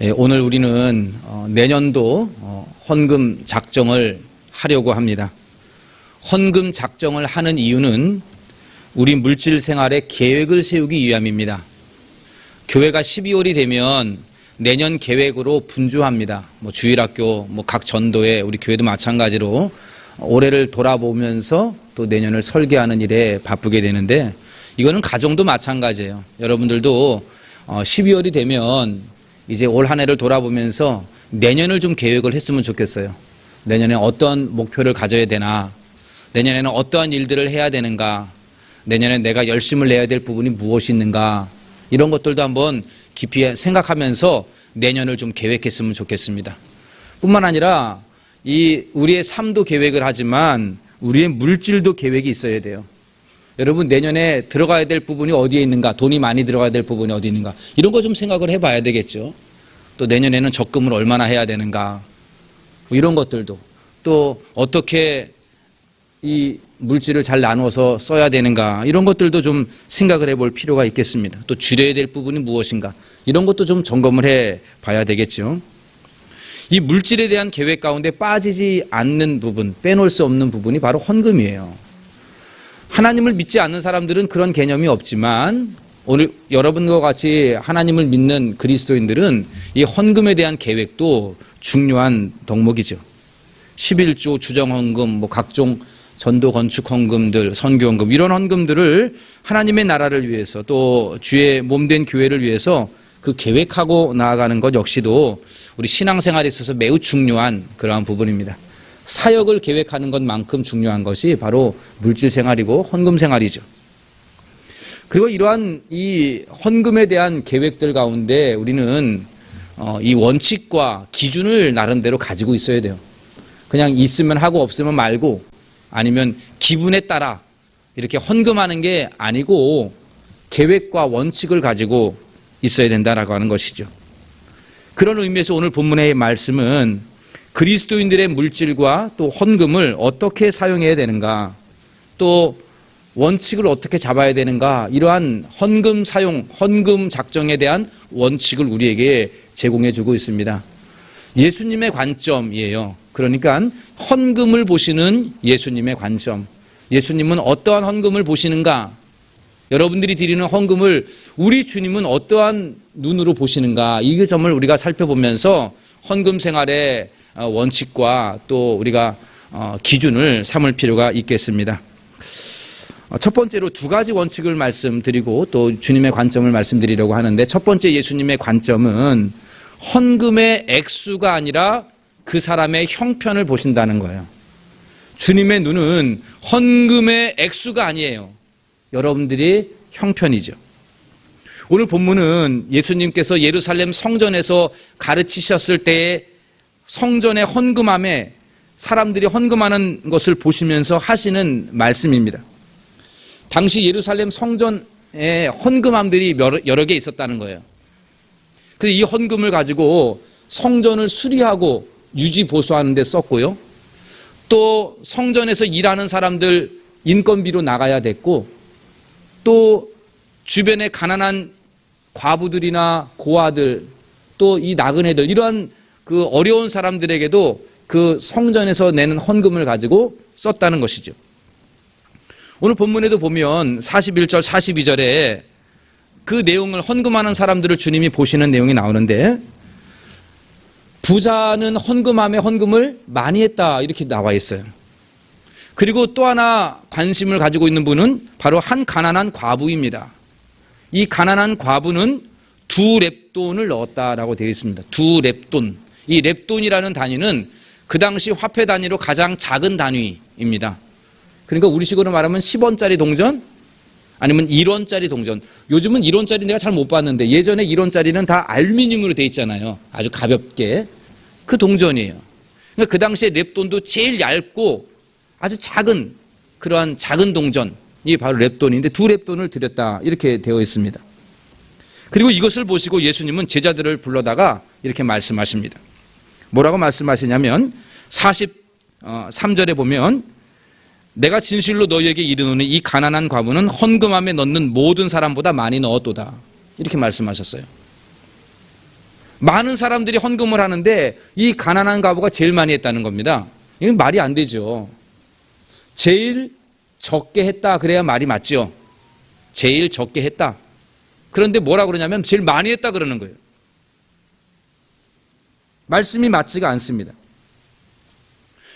오늘 우리는 내년도 헌금 작정을 하려고 합니다. 헌금 작정을 하는 이유는 우리 물질 생활에 계획을 세우기 위함입니다. 교회가 12월이 되면 내년 계획으로 분주합니다. 주일학교, 각 전도회, 우리 교회도 마찬가지로 올해를 돌아보면서 또 내년을 설계하는 일에 바쁘게 되는데, 이거는 가정도 마찬가지예요. 여러분들도 12월이 되면 이제 올 한 해를 돌아보면서 내년을 좀 계획을 했으면 좋겠어요. 내년에 어떤 목표를 가져야 되나, 내년에는 어떠한 일들을 해야 되는가, 내년에 내가 열심을 내야 될 부분이 무엇이 있는가, 이런 것들도 한번 깊이 생각하면서 내년을 좀 계획했으면 좋겠습니다. 뿐만 아니라 우리의 삶도 계획을 하지만 우리의 물질도 계획이 있어야 돼요. 여러분, 내년에 들어가야 될 부분이 어디에 있는가, 돈이 많이 들어가야 될 부분이 어디 있는가, 이런 거 좀 생각을 해봐야 되겠죠. 또 내년에는 적금을 얼마나 해야 되는가, 이런 것들도, 또 어떻게 이 물질을 잘 나눠서 써야 되는가, 이런 것들도 좀 생각을 해볼 필요가 있겠습니다. 또 줄여야 될 부분이 무엇인가, 이런 것도 좀 점검을 해봐야 되겠죠. 이 물질에 대한 계획 가운데 빠지지 않는 부분, 빼놓을 수 없는 부분이 바로 헌금이에요. 하나님을 믿지 않는 사람들은 그런 개념이 없지만 오늘 여러분과 같이 하나님을 믿는 그리스도인들은 이 헌금에 대한 계획도 중요한 덕목이죠. 11조 주정헌금, 각종 전도 건축 헌금들, 선교 헌금, 이런 헌금들을 하나님의 나라를 위해서 또 주의 몸된 교회를 위해서 그 계획하고 나아가는 것 역시도 우리 신앙생활에 있어서 매우 중요한 그러한 부분입니다. 사역을 계획하는 것만큼 중요한 것이 바로 물질 생활이고 헌금 생활이죠. 그리고 이러한 이 헌금에 대한 계획들 가운데 우리는 이 원칙과 기준을 나름대로 가지고 있어야 돼요. 그냥 있으면 하고 없으면 말고, 아니면 기분에 따라 이렇게 헌금하는 게 아니고 계획과 원칙을 가지고 있어야 된다라고 하는 것이죠. 그런 의미에서 오늘 본문의 말씀은 그리스도인들의 물질과 또 헌금을 어떻게 사용해야 되는가, 또 원칙을 어떻게 잡아야 되는가, 이러한 헌금 사용, 헌금 작정에 대한 원칙을 우리에게 제공해 주고 있습니다. 예수님의 관점이에요. 그러니까 헌금을 보시는 예수님의 관점, 예수님은 어떠한 헌금을 보시는가, 여러분들이 드리는 헌금을 우리 주님은 어떠한 눈으로 보시는가, 이 점을 우리가 살펴보면서 헌금 생활의 원칙과 또 우리가 기준을 삼을 필요가 있겠습니다. 첫 번째로 두 가지 원칙을 말씀드리고 또 주님의 관점을 말씀드리려고 하는데, 첫 번째 예수님의 관점은 헌금의 액수가 아니라 그 사람의 형편을 보신다는 거예요. 주님의 눈은 헌금의 액수가 아니에요. 여러분들이 형편이죠. 오늘 본문은 예수님께서 예루살렘 성전에서 가르치셨을 때에 성전의 헌금함에 사람들이 헌금하는 것을 보시면서 하시는 말씀입니다. 당시 예루살렘 성전에 헌금함들이 여러 개 있었다는 거예요. 그래서 이 헌금을 가지고 성전을 수리하고 유지 보수하는 데 썼고요. 또 성전에서 일하는 사람들 인건비로 나가야 됐고, 또 주변에 가난한 과부들이나 고아들, 또 이 나그네들, 이러한 그 어려운 사람들에게도 그 성전에서 내는 헌금을 가지고 썼다는 것이죠. 오늘 본문에도 보면 41절, 42절에 그 내용을, 헌금하는 사람들을 주님이 보시는 내용이 나오는데, 부자는 헌금함에 헌금을 많이 했다, 이렇게 나와 있어요. 그리고 또 하나 관심을 가지고 있는 분은 바로 한 가난한 과부입니다. 이 가난한 과부는 2렙돈을 넣었다라고 되어 있습니다. 2렙돈. 이 렙돈이라는 단위는 그 당시 화폐 단위로 가장 작은 단위입니다. 그러니까 우리식으로 말하면 10원짜리 동전, 아니면 1원짜리 동전. 요즘은 1원짜리 내가 잘 못 봤는데 예전에 1원짜리는 다 알루미늄으로 되어 있잖아요. 아주 가볍게. 그 동전이에요. 그러니까 그 당시에 렙돈도 제일 얇고 아주 작은, 그러한 작은 동전이 바로 렙돈인데 2렙돈을 드렸다, 이렇게 되어 있습니다. 그리고 이것을 보시고 예수님은 제자들을 불러다가 이렇게 말씀하십니다. 뭐라고 말씀하시냐면 43절에 보면, 내가 진실로 너희에게 이르노니 이 가난한 과부는 헌금함에 넣는 모든 사람보다 많이 넣었도다, 이렇게 말씀하셨어요. 많은 사람들이 헌금을 하는데 이 가난한 과부가 제일 많이 했다는 겁니다. 이건 말이 안 되죠. 제일 적게 했다 그래야 말이 맞죠. 제일 적게 했다. 그런데 뭐라 그러냐면 제일 많이 했다 그러는 거예요. 말씀이 맞지가 않습니다.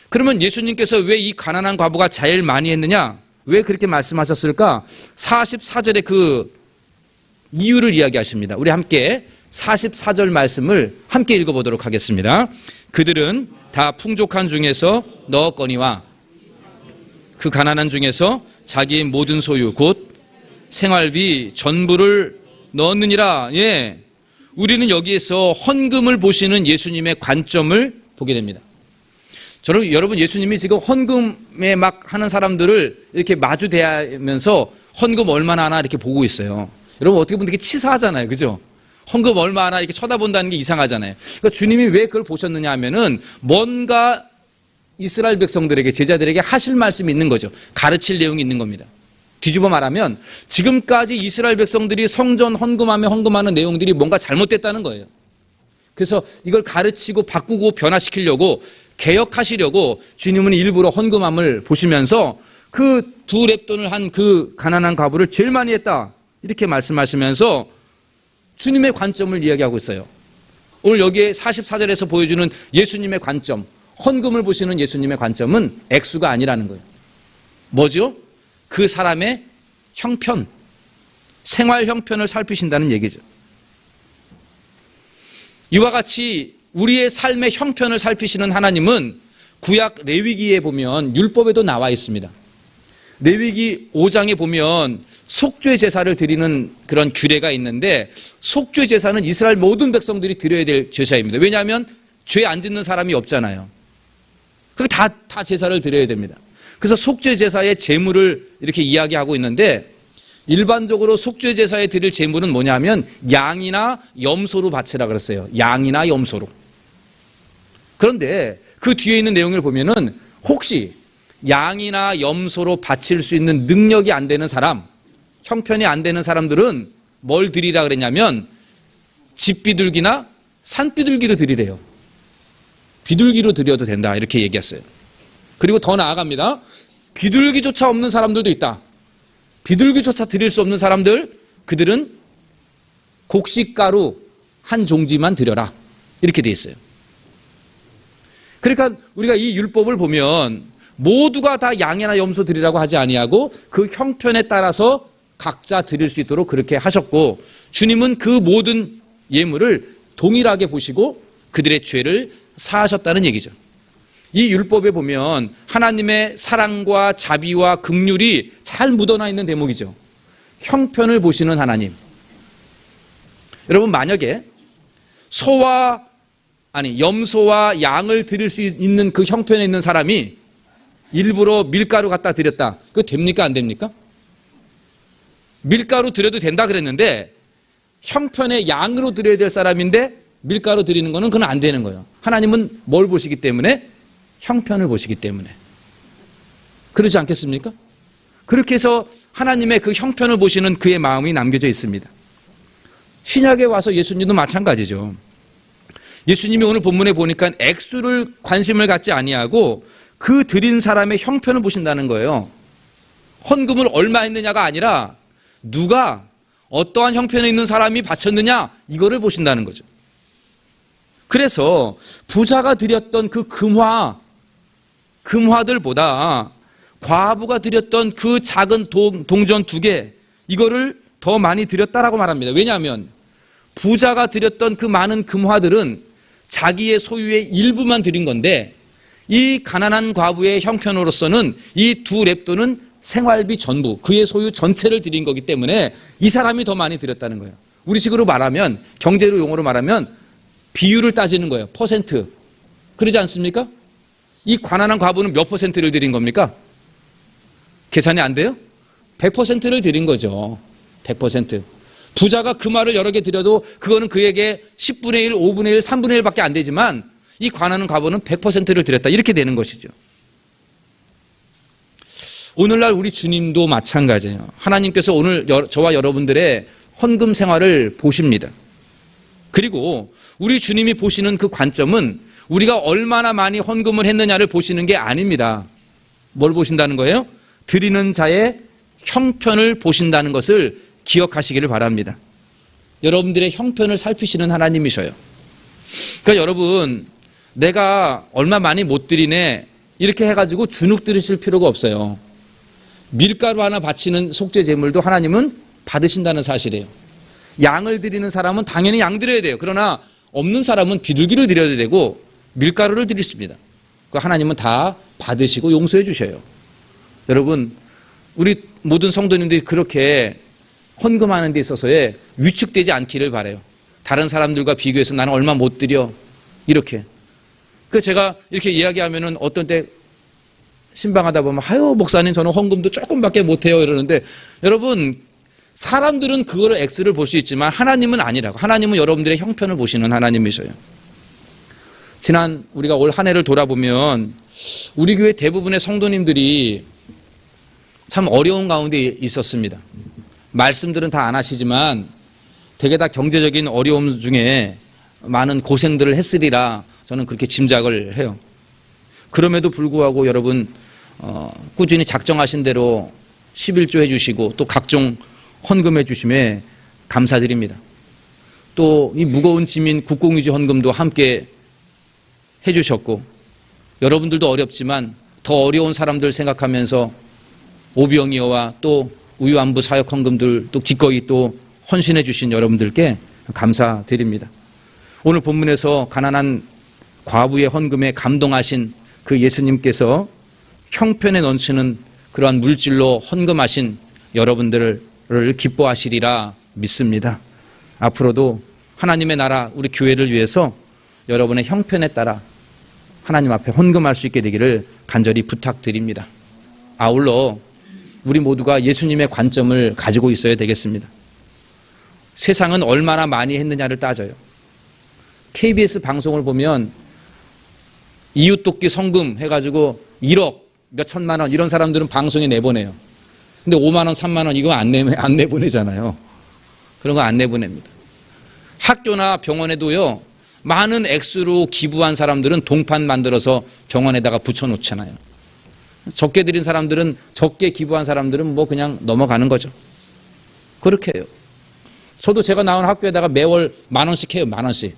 그러면 예수님께서 왜 이 가난한 과부가 제일 많이 했느냐? 왜 그렇게 말씀하셨을까? 44절에 그 이유를 이야기하십니다. 우리 함께 44절 말씀을 함께 읽어보도록 하겠습니다. 그들은 다 풍족한 중에서 넣었거니와 그 가난한 중에서 자기의 모든 소유 곧 생활비 전부를 넣었느니라. 예, 우리는 여기에서 헌금을 보시는 예수님의 관점을 보게 됩니다. 여러분 예수님이 지금 헌금에 막 하는 사람들을 이렇게 마주 대하면서 헌금 얼마나 하나 이렇게 보고 있어요. 여러분 어떻게 보면 되게 치사하잖아요. 그죠? 헌금 얼마 하나 이렇게 쳐다본다는 게 이상하잖아요. 그러니까 주님이 왜 그걸 보셨느냐 하면은 뭔가 이스라엘 백성들에게 제자들에게 하실 말씀이 있는 거죠. 가르칠 내용이 있는 겁니다. 뒤집어 말하면 지금까지 이스라엘 백성들이 성전 헌금하며 헌금하는 내용들이 뭔가 잘못됐다는 거예요. 그래서 이걸 가르치고 바꾸고 변화시키려고 개혁하시려고 주님은 일부러 헌금함을 보시면서 그 두 렙돈을 한 그 가난한 과부를 제일 많이 했다 이렇게 말씀하시면서 주님의 관점을 이야기하고 있어요. 오늘 여기에 44절에서 보여주는 예수님의 관점, 헌금을 보시는 예수님의 관점은 액수가 아니라는 거예요. 뭐죠? 그 사람의 형편, 생활 형편을 살피신다는 얘기죠. 이와 같이 우리의 삶의 형편을 살피시는 하나님은 구약 레위기에 보면 율법에도 나와 있습니다. 레위기 5장에 보면 속죄 제사를 드리는 그런 규례가 있는데 속죄 제사는 이스라엘 모든 백성들이 드려야 될 제사입니다. 왜냐하면 죄 안 짓는 사람이 없잖아요. 그게 다 제사를 드려야 됩니다. 그래서 속죄 제사의 제물을 이렇게 이야기하고 있는데 일반적으로 속죄 제사에 드릴 제물은 뭐냐면 양이나 염소로 바치라 그랬어요. 양이나 염소로. 그런데 그 뒤에 있는 내용을 보면은 혹시 양이나 염소로 바칠 수 있는 능력이 안 되는 사람, 형편이 안 되는 사람들은 뭘 드리라 그랬냐면 집비둘기나 산비둘기를 드리래요. 비둘기로 드려도 된다 이렇게 얘기했어요. 그리고 더 나아갑니다. 비둘기조차 없는 사람들도 있다. 비둘기조차 드릴 수 없는 사람들, 그들은 곡식가루 한 종지만 드려라 이렇게 돼 있어요. 그러니까 우리가 이 율법을 보면 모두가 다 양이나 염소 드리라고 하지 아니하고 그 형편에 따라서 각자 드릴 수 있도록 그렇게 하셨고 주님은 그 모든 예물을 동일하게 보시고 그들의 죄를 사하셨다는 얘기죠. 이 율법에 보면 하나님의 사랑과 자비와 긍휼이 잘 묻어나 있는 대목이죠. 형편을 보시는 하나님. 여러분 만약에 염소와 양을 드릴 수 있는 그 형편에 있는 사람이 일부러 밀가루 갖다 드렸다. 그거 됩니까? 안 됩니까? 밀가루 드려도 된다 그랬는데 형편에 양으로 드려야 될 사람인데 밀가루 드리는 거는 그건 안 되는 거예요. 하나님은 뭘 보시기 때문에? 형편을 보시기 때문에. 그러지 않겠습니까? 그렇게 해서 하나님의 그 형편을 보시는 그의 마음이 남겨져 있습니다. 신약에 와서 예수님도 마찬가지죠. 예수님이 오늘 본문에 보니까 액수를 관심을 갖지 아니하고 그 드린 사람의 형편을 보신다는 거예요. 헌금을 얼마 했느냐가 아니라 누가 어떠한 형편에 있는 사람이 바쳤느냐 이거를 보신다는 거죠. 그래서 부자가 드렸던 그 금화들보다 과부가 드렸던 그 작은 동전 2개 이거를 더 많이 드렸다라고 말합니다. 왜냐하면 부자가 드렸던 그 많은 금화들은 자기의 소유의 일부만 드린 건데 이 가난한 과부의 형편으로서는 이 2렙돈은 생활비 전부, 그의 소유 전체를 드린 거기 때문에 이 사람이 더 많이 드렸다는 거예요. 우리식으로 말하면, 경제로 용어로 말하면 비율을 따지는 거예요. 퍼센트. 그러지 않습니까? 이 가난한 과부는 몇 퍼센트를 드린 겁니까? 계산이 안 돼요? 100%를 드린 거죠. 100%. 부자가 금화를 여러 개 드려도 그거는 그에게 10분의 1, 5분의 1, 3분의 1밖에 안 되지만 이 가난한 과부는 100%를 드렸다. 이렇게 되는 것이죠. 오늘날 우리 주님도 마찬가지예요. 하나님께서 오늘 저와 여러분들의 헌금 생활을 보십니다. 그리고 우리 주님이 보시는 그 관점은 우리가 얼마나 많이 헌금을 했느냐를 보시는 게 아닙니다. 뭘 보신다는 거예요? 드리는 자의 형편을 보신다는 것을 기억하시기를 바랍니다. 여러분들의 형편을 살피시는 하나님이셔요. 그러니까 여러분, 내가 얼마 많이 못 드리네 이렇게 해가지고 주눅 들으실 필요가 없어요. 밀가루 하나 바치는 속죄 제물도 하나님은 받으신다는 사실이에요. 양을 드리는 사람은 당연히 양 드려야 돼요. 그러나 없는 사람은 비둘기를 드려야 되고 밀가루를 드리십니다. 하나님은 다 받으시고 용서해 주셔요. 여러분, 우리 모든 성도님들이 그렇게 헌금하는 데 있어서의 위축되지 않기를 바라요. 다른 사람들과 비교해서 나는 얼마 못 드려 이렇게. 그 제가 이렇게 이야기하면은 어떤 때 신방하다 보면 아유 목사님 저는 헌금도 조금밖에 못해요 이러는데, 여러분 사람들은 그거를 X를 볼 수 있지만 하나님은 아니라고. 하나님은 여러분들의 형편을 보시는 하나님이셔요. 지난 우리가 올 한 해를 돌아보면 우리 교회 대부분의 성도님들이 참 어려운 가운데 있었습니다. 말씀들은 다 안 하시지만 대개 다 경제적인 어려움 중에 많은 고생들을 했으리라 저는 그렇게 짐작을 해요. 그럼에도 불구하고 여러분 꾸준히 작정하신 대로 11조 해주시고 또 각종 헌금해 주심에 감사드립니다. 또 이 무거운 지민 국공유지 헌금도 함께 해주셨고, 여러분들도 어렵지만 더 어려운 사람들 생각하면서 오병이어와 또 우유안부 사역 헌금들 또 기꺼이 또 헌신해 주신 여러분들께 감사드립니다. 오늘 본문에서 가난한 과부의 헌금에 감동하신 그 예수님께서 형편에 넘치는 그러한 물질로 헌금하신 여러분들을 기뻐하시리라 믿습니다. 앞으로도 하나님의 나라 우리 교회를 위해서 여러분의 형편에 따라 하나님 앞에 헌금할 수 있게 되기를 간절히 부탁드립니다. 아울러 우리 모두가 예수님의 관점을 가지고 있어야 되겠습니다. 세상은 얼마나 많이 했느냐를 따져요. KBS 방송을 보면 이웃돕기 성금 해가지고 1억 몇 천만 원 이런 사람들은 방송에 내보내요. 근데 5만 원 3만 원 이거 안 내보내잖아요. 그런 거 안 내보냅니다. 학교나 병원에도요, 많은 액수로 기부한 사람들은 동판 만들어서 병원에다가 붙여놓잖아요. 적게 드린 사람들은, 적게 기부한 사람들은 뭐 그냥 넘어가는 거죠. 그렇게 해요. 저도 제가 나온 학교에다가 매월 10,000원씩 해요. 10,000원씩.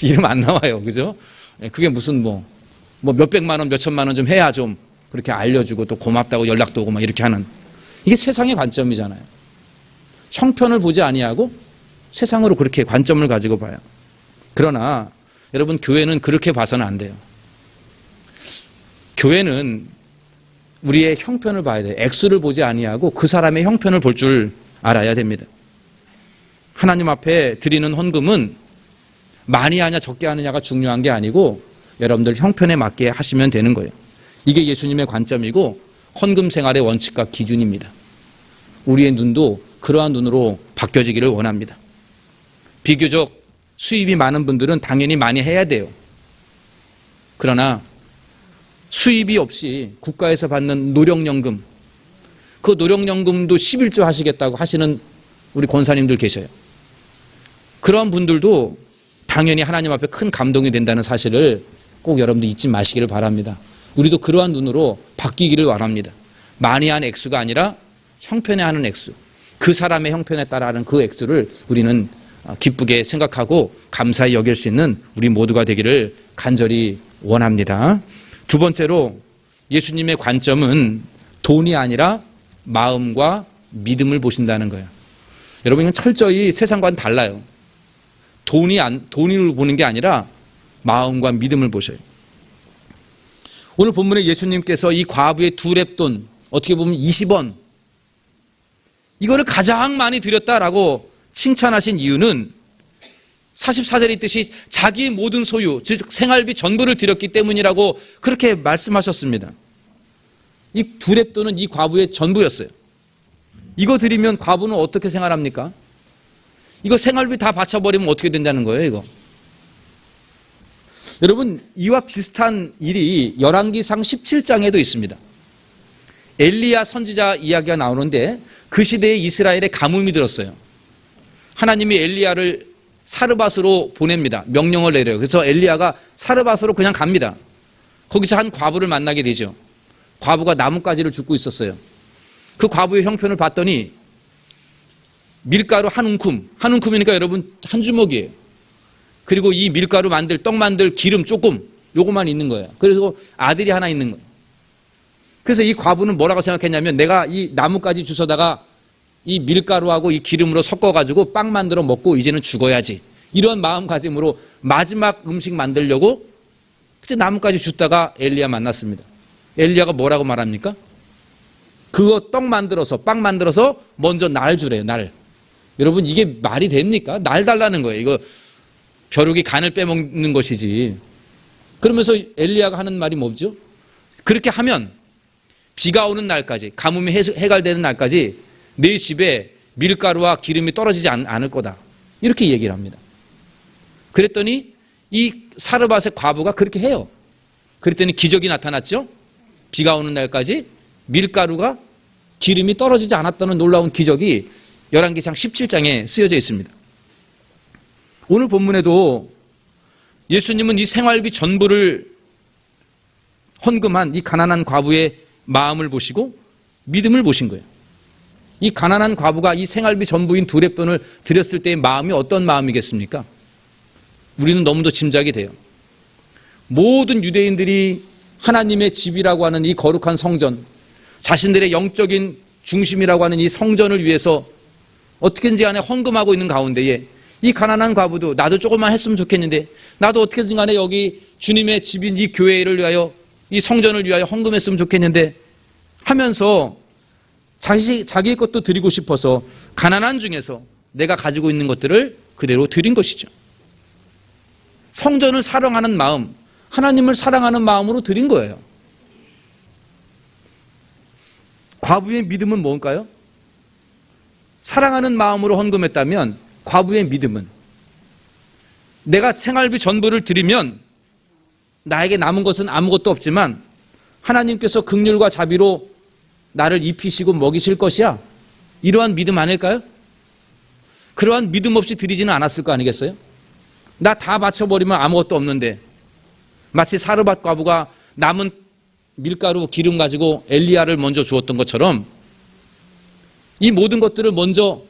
이름 안 나와요. 그죠? 그게 무슨 뭐 몇백만 원, 몇천만 원 좀 해야 좀 그렇게 알려주고 또 고맙다고 연락도 오고 막 이렇게 하는. 이게 세상의 관점이잖아요. 형편을 보지 아니하고 세상으로 그렇게 관점을 가지고 봐요. 그러나 여러분, 교회는 그렇게 봐서는 안 돼요. 교회는 우리의 형편을 봐야 돼요. 액수를 보지 아니하고 그 사람의 형편을 볼 줄 알아야 됩니다. 하나님 앞에 드리는 헌금은 많이 하냐 적게 하느냐가 중요한 게 아니고 여러분들 형편에 맞게 하시면 되는 거예요. 이게 예수님의 관점이고 헌금 생활의 원칙과 기준입니다. 우리의 눈도 그러한 눈으로 바뀌어지기를 원합니다. 비교적 수입이 많은 분들은 당연히 많이 해야 돼요. 그러나 수입이 없이 국가에서 받는 노령연금, 그 노령연금도 11조 하시겠다고 하시는 우리 권사님들 계셔요. 그런 분들도 당연히 하나님 앞에 큰 감동이 된다는 사실을 꼭 여러분들 잊지 마시기를 바랍니다. 우리도 그러한 눈으로 바뀌기를 원합니다. 많이 한 액수가 아니라 형편에 하는 액수, 그 사람의 형편에 따라 하는 그 액수를 우리는 기쁘게 생각하고 감사히 여길 수 있는 우리 모두가 되기를 간절히 원합니다. 두 번째로 예수님의 관점은 돈이 아니라 마음과 믿음을 보신다는 거예요. 여러분, 이건 철저히 세상과는 달라요. 돈을 보는 게 아니라 마음과 믿음을 보셔요. 오늘 본문에 예수님께서 이 과부의 2렙돈, 어떻게 보면 20원, 이거를 가장 많이 드렸다라고 칭찬하신 이유는 44절에 있듯이 자기 모든 소유, 즉 생활비 전부를 드렸기 때문이라고 그렇게 말씀하셨습니다. 이 2렙돈은 이 과부의 전부였어요. 이거 드리면 과부는 어떻게 생활합니까? 이거 생활비 다 바쳐버리면 어떻게 된다는 거예요, 이거? 여러분, 이와 비슷한 일이 열왕기상 17장에도 있습니다. 엘리야 선지자 이야기가 나오는데 그 시대에 이스라엘에 가뭄이 들었어요. 하나님이 엘리야를 사르밧으로 보냅니다. 명령을 내려요. 그래서 엘리야가 사르밧으로 그냥 갑니다. 거기서 한 과부를 만나게 되죠. 과부가 나뭇가지를 줍고 있었어요. 그 과부의 형편을 봤더니 밀가루 한 움큼이니까 여러분 한 주먹이에요. 그리고 이 밀가루 만들, 떡 만들 기름 조금, 요거만 있는 거예요. 그래서 아들이 하나 있는 거예요. 그래서 이 과부는 뭐라고 생각했냐면 내가 이 나뭇가지 주워다가 이 밀가루하고 이 기름으로 섞어가지고 빵 만들어 먹고 이제는 죽어야지. 이런 마음가짐으로 마지막 음식 만들려고 그때 나뭇가지 줍다가 엘리야 만났습니다. 엘리야가 뭐라고 말합니까? 그거 떡 만들어서 빵 만들어서 먼저 날 주래요. 날. 여러분 이게 말이 됩니까? 날 달라는 거예요. 이거 벼룩이 간을 빼먹는 것이지. 그러면서 엘리야가 하는 말이 뭐죠? 그렇게 하면 비가 오는 날까지, 가뭄이 해갈되는 날까지 내 집에 밀가루와 기름이 떨어지지 않을 거다. 이렇게 얘기를 합니다. 그랬더니 이 사르밧의 과부가 그렇게 해요. 그랬더니 기적이 나타났죠. 비가 오는 날까지 밀가루가 기름이 떨어지지 않았다는 놀라운 기적이 열왕기상 17장에 쓰여져 있습니다. 오늘 본문에도 예수님은 이 생활비 전부를 헌금한 이 가난한 과부의 마음을 보시고 믿음을 보신 거예요. 이 가난한 과부가 이 생활비 전부인 2렙돈을 드렸을 때의 마음이 어떤 마음이겠습니까? 우리는 너무도 짐작이 돼요. 모든 유대인들이 하나님의 집이라고 하는 이 거룩한 성전, 자신들의 영적인 중심이라고 하는 이 성전을 위해서 어떻게든지 간에 헌금하고 있는 가운데에 이 가난한 과부도 나도 조금만 했으면 좋겠는데, 나도 어떻게든지 간에 여기 주님의 집인 이 교회를 위하여, 이 성전을 위하여 헌금했으면 좋겠는데 하면서 자기의 것도 드리고 싶어서 가난한 중에서 내가 가지고 있는 것들을 그대로 드린 것이죠. 성전을 사랑하는 마음, 하나님을 사랑하는 마음으로 드린 거예요. 과부의 믿음은 뭘까요? 사랑하는 마음으로 헌금했다면 과부의 믿음은 내가 생활비 전부를 드리면 나에게 남은 것은 아무것도 없지만 하나님께서 긍휼과 자비로 나를 입히시고 먹이실 것이야. 이러한 믿음 아닐까요? 그러한 믿음 없이 드리지는 않았을 거 아니겠어요? 나 다 바쳐버리면 아무것도 없는데, 마치 사르밧 과부가 남은 밀가루 기름 가지고 엘리야를 먼저 주었던 것처럼 이 모든 것들을 먼저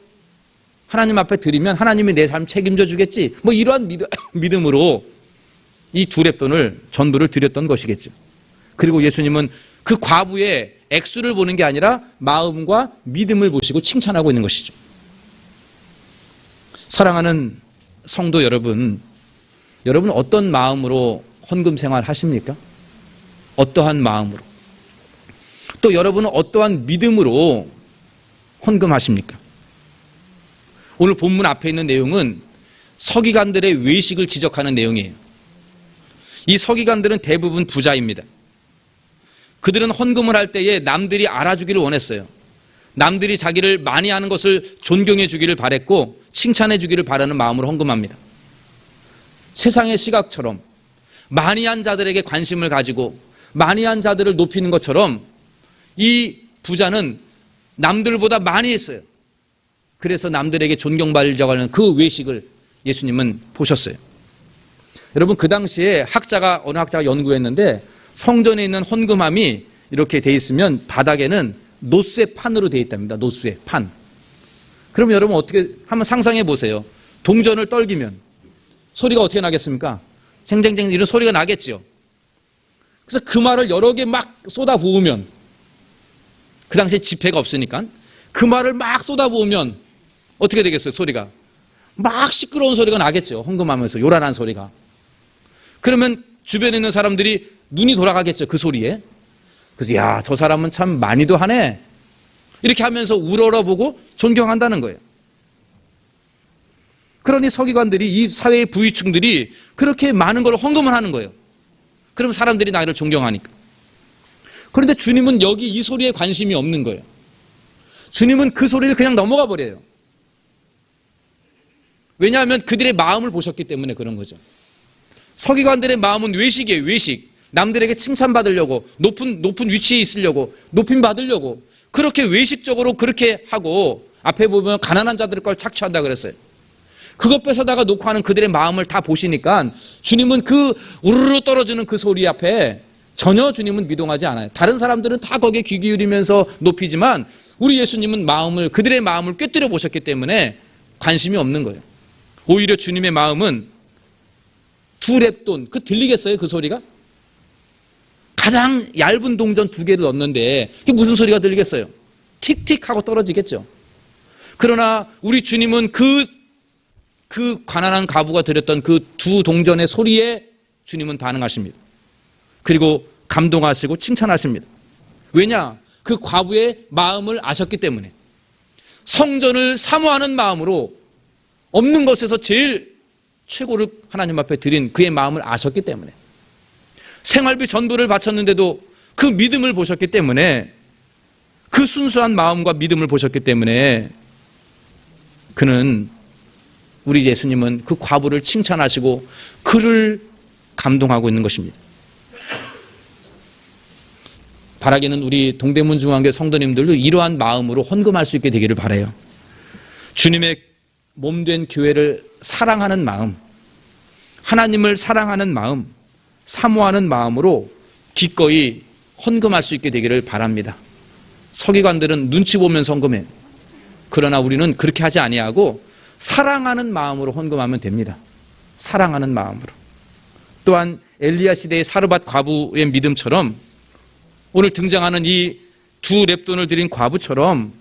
하나님 앞에 드리면 하나님이 내 삶 책임져 주겠지. 뭐 이러한 믿음으로 이 2렙돈을 전부를 드렸던 것이겠죠. 그리고 예수님은 그 과부의 액수를 보는 게 아니라 마음과 믿음을 보시고 칭찬하고 있는 것이죠. 사랑하는 성도 여러분, 여러분 어떤 마음으로 헌금 생활 하십니까? 어떠한 마음으로? 또 여러분은 어떠한 믿음으로 헌금하십니까? 오늘 본문 앞에 있는 내용은 서기관들의 외식을 지적하는 내용이에요. 이 서기관들은 대부분 부자입니다. 그들은 헌금을 할 때에 남들이 알아주기를 원했어요. 남들이 자기를 많이 하는 것을 존경해 주기를 바랬고 칭찬해 주기를 바라는 마음으로 헌금합니다. 세상의 시각처럼 많이 한 자들에게 관심을 가지고 많이 한 자들을 높이는 것처럼 이 부자는 남들보다 많이 했어요. 그래서 남들에게 존경받으려고 하는 그 외식을 예수님은 보셨어요. 여러분 그 당시에 어느 학자가 연구했는데 성전에 있는 헌금함이 이렇게 돼 있으면 바닥에는 노쇠 판으로 돼 있답니다. 노쇠 판. 그럼 여러분 어떻게 한번 상상해 보세요. 동전을 떨기면 소리가 어떻게 나겠습니까? 쟁쟁쟁 이런 소리가 나겠죠. 그래서 그 말을 여러 개 막 쏟아 부으면, 그 당시에 지폐가 없으니까 그 말을 막 쏟아 부으면 어떻게 되겠어요? 소리가 막 시끄러운 소리가 나겠죠. 헌금하면서 요란한 소리가. 그러면 주변에 있는 사람들이 눈이 돌아가겠죠. 그 소리에. 그래서 야, 저 사람은 참 많이도 하네. 이렇게 하면서 우러러보고 존경한다는 거예요. 그러니 서기관들이, 이 사회의 부유층들이 그렇게 많은 걸 헌금을 하는 거예요. 그럼 사람들이 나를 존경하니까. 그런데 주님은 여기 이 소리에 관심이 없는 거예요. 주님은 그 소리를 그냥 넘어가 버려요. 왜냐하면 그들의 마음을 보셨기 때문에 그런 거죠. 서기관들의 마음은 외식이에요. 외식. 남들에게 칭찬받으려고, 높은 위치에 있으려고, 높임 받으려고 그렇게 외식적으로 그렇게 하고, 앞에 보면 가난한 자들의 걸 착취한다 그랬어요. 그것 뺏어다가 놓고 하는 그들의 마음을 다 보시니까 주님은 그 우르르 떨어지는 그 소리 앞에 전혀 주님은 미동하지 않아요. 다른 사람들은 다 거기에 귀 기울이면서 높이지만 우리 예수님은 그들의 마음을 꿰뚫어 보셨기 때문에 관심이 없는 거예요. 오히려 주님의 마음은 두 랩돈, 들리겠어요 그 소리가? 가장 얇은 동전 2개를 넣었는데 그게 무슨 소리가 들리겠어요? 틱틱 하고 떨어지겠죠. 그러나 우리 주님은 그 가난한 과부가 드렸던 그 2 동전의 소리에 주님은 반응하십니다. 그리고 감동하시고 칭찬하십니다. 왜냐? 그 과부의 마음을 아셨기 때문에. 성전을 사모하는 마음으로 없는 것에서 제일 최고를 하나님 앞에 드린 그의 마음을 아셨기 때문에. 생활비 전부를 바쳤는데도 그 믿음을 보셨기 때문에, 그 순수한 마음과 믿음을 보셨기 때문에 우리 예수님은 그 과부를 칭찬하시고 그를 감동하고 있는 것입니다. 바라기는 우리 동대문 중앙교회 성도님들도 이러한 마음으로 헌금할 수 있게 되기를 바라요. 주님의 몸된 교회를 사랑하는 마음, 하나님을 사랑하는 마음, 사모하는 마음으로 기꺼이 헌금할 수 있게 되기를 바랍니다. 서기관들은 눈치 보면서 헌금해요. 그러나 우리는 그렇게 하지 아니하고 사랑하는 마음으로 헌금하면 됩니다. 사랑하는 마음으로. 또한 엘리야 시대의 사르밧 과부의 믿음처럼 오늘 등장하는 이 2 렙돈을 드린 과부처럼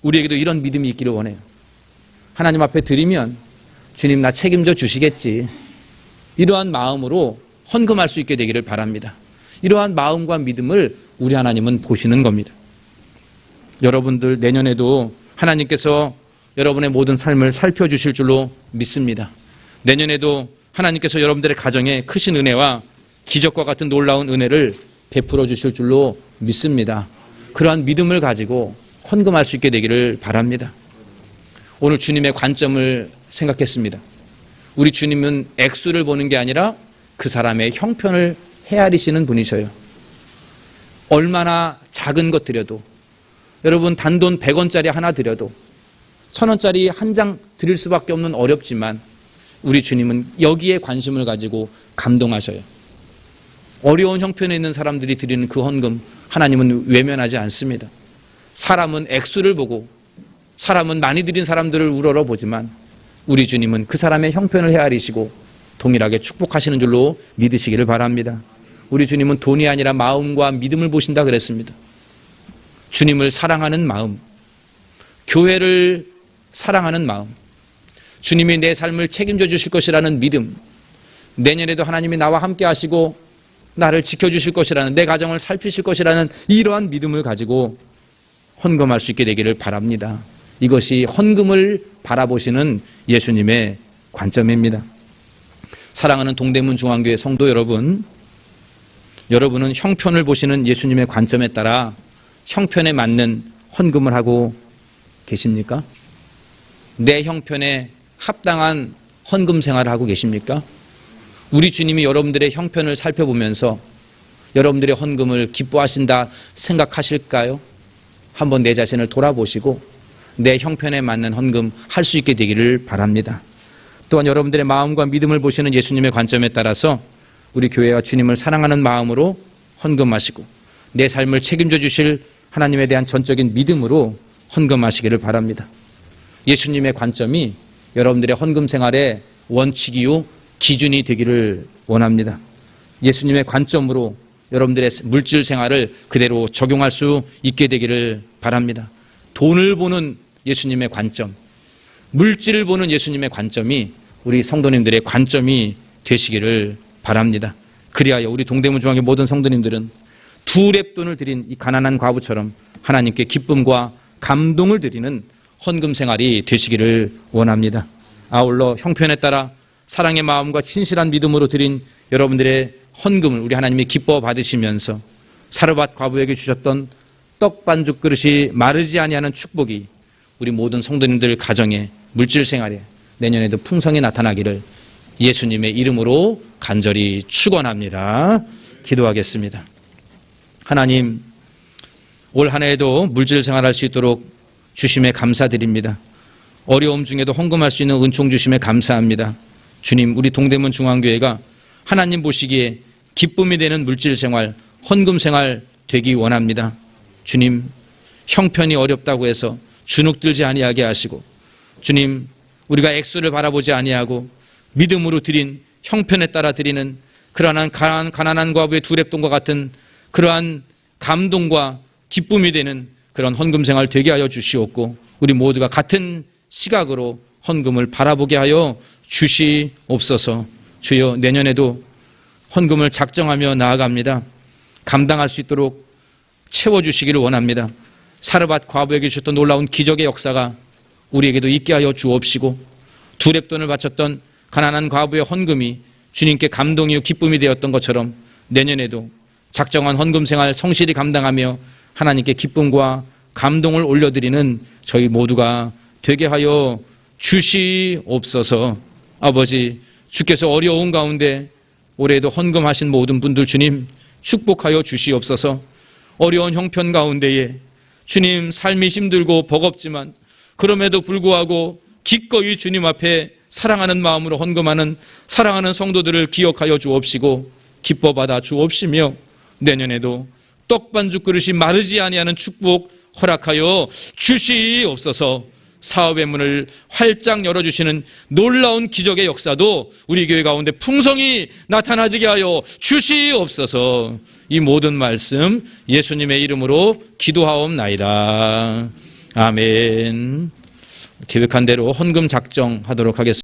우리에게도 이런 믿음이 있기를 원해요. 하나님 앞에 드리면 주님 나 책임져 주시겠지. 이러한 마음으로 헌금할 수 있게 되기를 바랍니다. 이러한 마음과 믿음을 우리 하나님은 보시는 겁니다. 여러분들 내년에도 하나님께서 여러분의 모든 삶을 살펴주실 줄로 믿습니다. 내년에도 하나님께서 여러분들의 가정에 크신 은혜와 기적과 같은 놀라운 은혜를 베풀어 주실 줄로 믿습니다. 그러한 믿음을 가지고 헌금할 수 있게 되기를 바랍니다. 오늘 주님의 관점을 생각했습니다. 우리 주님은 액수를 보는 게 아니라 그 사람의 형편을 헤아리시는 분이셔요. 얼마나 작은 것 드려도, 여러분 단돈 100원짜리 하나 드려도 1000원짜리 한 장 드릴 수밖에 없는 어렵지만 우리 주님은 여기에 관심을 가지고 감동하셔요. 어려운 형편에 있는 사람들이 드리는 그 헌금 하나님은 외면하지 않습니다. 사람은 액수를 보고 사람은 많이 드린 사람들을 우러러 보지만 우리 주님은 그 사람의 형편을 헤아리시고 동일하게 축복하시는 줄로 믿으시기를 바랍니다. 우리 주님은 돈이 아니라 마음과 믿음을 보신다 그랬습니다. 주님을 사랑하는 마음, 교회를 사랑하는 마음, 주님이 내 삶을 책임져 주실 것이라는 믿음, 내년에도 하나님이 나와 함께 하시고 나를 지켜주실 것이라는, 내 가정을 살피실 것이라는 이러한 믿음을 가지고 헌금할 수 있게 되기를 바랍니다. 이것이 헌금을 바라보시는 예수님의 관점입니다. 사랑하는 동대문 중앙교회 성도 여러분, 여러분은 형편을 보시는 예수님의 관점에 따라 형편에 맞는 헌금을 하고 계십니까? 내 형편에 합당한 헌금 생활을 하고 계십니까? 우리 주님이 여러분들의 형편을 살펴보면서 여러분들의 헌금을 기뻐하신다 생각하실까요? 한번 내 자신을 돌아보시고 내 형편에 맞는 헌금 할 수 있게 되기를 바랍니다. 또한 여러분들의 마음과 믿음을 보시는 예수님의 관점에 따라서 우리 교회와 주님을 사랑하는 마음으로 헌금하시고 내 삶을 책임져 주실 하나님에 대한 전적인 믿음으로 헌금하시기를 바랍니다. 예수님의 관점이 여러분들의 헌금 생활의 원칙이요 기준이 되기를 원합니다. 예수님의 관점으로 여러분들의 물질 생활을 그대로 적용할 수 있게 되기를 바랍니다. 돈을 보는 예수님의 관점, 물질을 보는 예수님의 관점이 우리 성도님들의 관점이 되시기를 바랍니다. 그리하여 우리 동대문 중앙의 모든 성도님들은 2 렙돈을 드린 이 가난한 과부처럼 하나님께 기쁨과 감동을 드리는 헌금 생활이 되시기를 원합니다. 아울러 형편에 따라 사랑의 마음과 진실한 믿음으로 드린 여러분들의 헌금을 우리 하나님이 기뻐 받으시면서 사르밧 과부에게 주셨던 떡 반죽 그릇이 마르지 아니하는 축복이 우리 모든 성도님들 가정에, 물질 생활에 내년에도 풍성히 나타나기를 예수님의 이름으로 간절히 축원합니다. 기도하겠습니다. 하나님, 올 한 해에도 물질 생활할 수 있도록 주심에 감사드립니다. 어려움 중에도 헌금할 수 있는 은총 주심에 감사합니다. 주님, 우리 동대문 중앙교회가 하나님 보시기에 기쁨이 되는 물질 생활, 헌금 생활 되기 원합니다. 주님, 형편이 어렵다고 해서 주눅들지 아니하게 하시고, 주님, 우리가 액수를 바라보지 아니하고 믿음으로 드린, 형편에 따라 드리는 그러한 가난한 과부의 두 렙돈과 같은 그러한 감동과 기쁨이 되는 그런 헌금 생활 되게 하여 주시옵고, 우리 모두가 같은 시각으로 헌금을 바라보게 하여 주시옵소서. 주여, 내년에도 헌금을 작정하며 나아갑니다. 감당할 수 있도록 채워주시기를 원합니다. 사르밧 과부에게 주셨던 놀라운 기적의 역사가 우리에게도 있게 하여 주옵시고, 두 렙돈을 바쳤던 가난한 과부의 헌금이 주님께 감동이요 기쁨이 되었던 것처럼 내년에도 작정한 헌금 생활 성실히 감당하며 하나님께 기쁨과 감동을 올려드리는 저희 모두가 되게 하여 주시옵소서. 아버지, 주께서 어려운 가운데 올해에도 헌금하신 모든 분들 주님 축복하여 주시옵소서. 어려운 형편 가운데에 주님, 삶이 힘들고 버겁지만 그럼에도 불구하고 기꺼이 주님 앞에 사랑하는 마음으로 헌금하는 사랑하는 성도들을 기억하여 주옵시고 기뻐받아 주옵시며, 내년에도 떡반죽 그릇이 마르지 아니하는 축복 허락하여 주시옵소서. 사업의 문을 활짝 열어주시는 놀라운 기적의 역사도 우리 교회 가운데 풍성히 나타나지게 하여 주시옵소서. 이 모든 말씀 예수님의 이름으로 기도하옵나이다. 아멘. 계획한 대로 헌금 작정하도록 하겠습니다.